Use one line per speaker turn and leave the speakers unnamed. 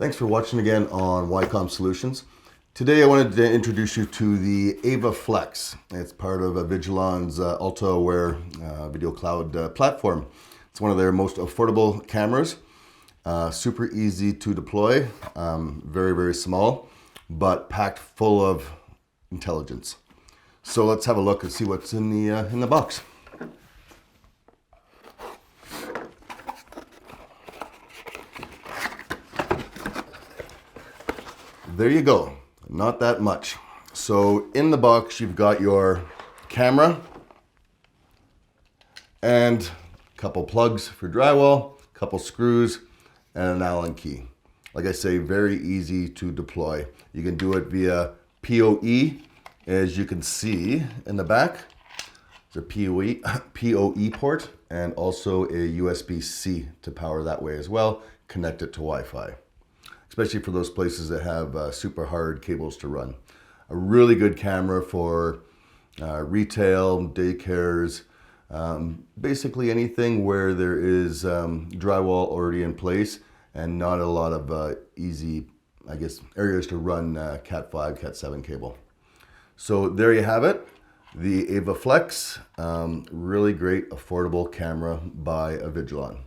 Thanks for watching again on YCOM Solutions. Today I wanted to introduce you to the Ava Flex. It's part of Avigilon's ultra-aware video cloud platform. It's one of their most affordable cameras, super easy to deploy, very small, but packed full of intelligence. So let's have a look and see what's in the box. There you go, not that much. So in the box, you've got your camera and a couple plugs for drywall, a couple screws, and an Allen key. Like I say, very easy to deploy. You can do it via PoE, as you can see in the back. There's a PoE port and also a USB-C to power that way as well. Connect it to Wi-Fi, especially for those places that have super hard cables to run. A really good camera for retail, daycares, basically anything where there is drywall already in place and not a lot of easy, I guess, areas to run Cat 5, Cat 7 cable. So there you have it, the Ava Flex, really great affordable camera by Avigilon.